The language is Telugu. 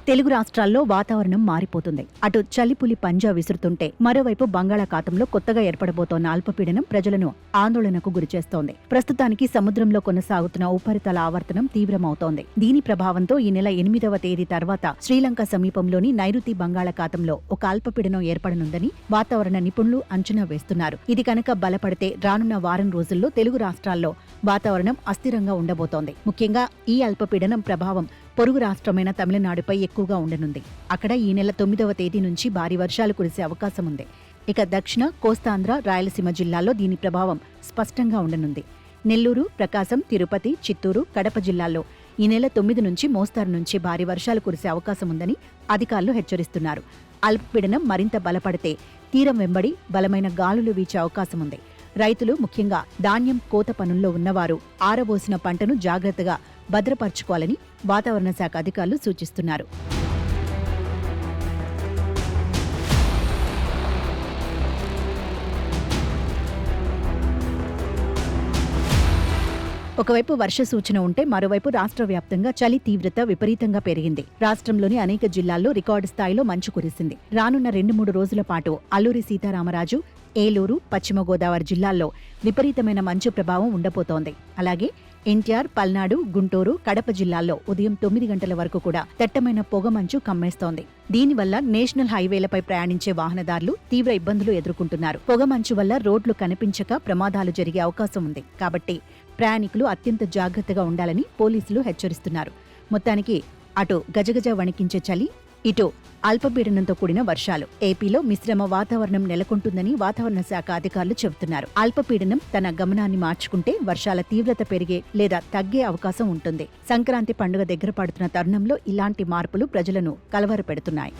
తెలుగు రాష్ట్రాల్లో వాతావరణం మారిపోతుంది. అటు చలిపులి పంజా విసురుతుంటే మరోవైపు బంగాళాఖాతంలో కొత్తగా ఏర్పడబోతోన్న అల్పపీడనం ప్రజలను ఆందోళనకు గురిచేస్తోంది. ప్రస్తుతానికి సముద్రంలో కొనసాగుతున్న ఉపరితల ఆవర్తనం తీవ్రమవుతోంది. దీని ప్రభావంతో ఈ నెల 8వ తేదీ తర్వాత శ్రీలంక సమీపంలోని నైరుతి బంగాళాఖాతంలో ఒక అల్పపీడనం ఏర్పడనుందని వాతావరణ నిపుణులు అంచనా వేస్తున్నారు. ఇది కనుక బలపడితే రానున్న వారం రోజుల్లో తెలుగు రాష్ట్రాల్లో వాతావరణం అస్థిరంగా ఉండబోతోంది. ముఖ్యంగా ఈ అల్పపీడనం ప్రభావం పొరుగు రాష్ట్రమైన తమిళనాడుపై ఎక్కువగా ఉండనుంది. అక్కడ ఈ నెల 9వ తేదీ నుంచి భారీ వర్షాలు కురిసే అవకాశం ఉంది. ఇక దక్షిణ, కోస్తాంధ్ర, రాయలసీమ జిల్లాల్లో దీని ప్రభావం స్పష్టంగా ఉండనుంది. నెల్లూరు, ప్రకాశం, తిరుపతి, చిత్తూరు, కడప జిల్లాల్లో ఈ నెల 9 నుంచి మోస్తారు నుంచి భారీ వర్షాలు కురిసే అవకాశం ఉందని అధికారులు హెచ్చరిస్తున్నారు. అల్పపీడనం మరింత బలపడితే తీరం వెంబడి బలమైన గాలులు వీచే అవకాశం ఉంది. రైతులు, ముఖ్యంగా ధాన్యం కోత పనుల్లో ఉన్నవారు ఆరబోసిన పంటను జాగ్రత్తగా భద్రపరచుకోవాలని వాతావరణ శాఖ అధికారులు సూచిస్తున్నారు. ఒకవైపు వర్ష సూచన ఉంటే మరోవైపు రాష్ట్ర వ్యాప్తంగా చలి తీవ్రత విపరీతంగా పెరిగింది. రాష్ట్రంలోని అనేక జిల్లాల్లో రికార్డు స్థాయిలో మంచు కురిసింది. రానున్న 2-3 రోజుల పాటు అల్లూరి సీతారామరాజు, ఏలూరు, పశ్చిమ గోదావరి జిల్లాల్లో విపరీతమైన మంచు ప్రభావం ఉండబోతోంది. అలాగే ఎన్టీఆర్, పల్నాడు, గుంటూరు, కడప జిల్లాల్లో ఉదయం 9 గంటల వరకు కూడా దట్టమైన పొగమంచు కమ్మేస్తోంది. దీనివల్ల నేషనల్ హైవేలపై ప్రయాణించే వాహనదారులు తీవ్ర ఇబ్బందులు ఎదుర్కొంటున్నారు. పొగమంచు వల్ల రోడ్లు కనిపించక ప్రమాదాలు జరిగే అవకాశం ఉంది. కాబట్టి ప్రయాణికులు అత్యంత జాగ్రత్తగా ఉండాలని పోలీసులు హెచ్చరిస్తున్నారు. మొత్తానికి అటు గజగజ వణికించే చలి, ఇటు అల్పపీడనంతో కూడిన వర్షాలు. ఏపీలో మిశ్రమ వాతావరణం నెలకొంటుందని వాతావరణ శాఖ అధికారులు చెబుతున్నారు. అల్పపీడనం తన గమనాన్ని మార్చుకుంటే వర్షాల తీవ్రత పెరిగే లేదా తగ్గే అవకాశం ఉంటుంది. సంక్రాంతి పండుగ దగ్గర పడుతున్న తరుణంలో ఇలాంటి మార్పులు ప్రజలను కలవరపెడుతున్నాయి.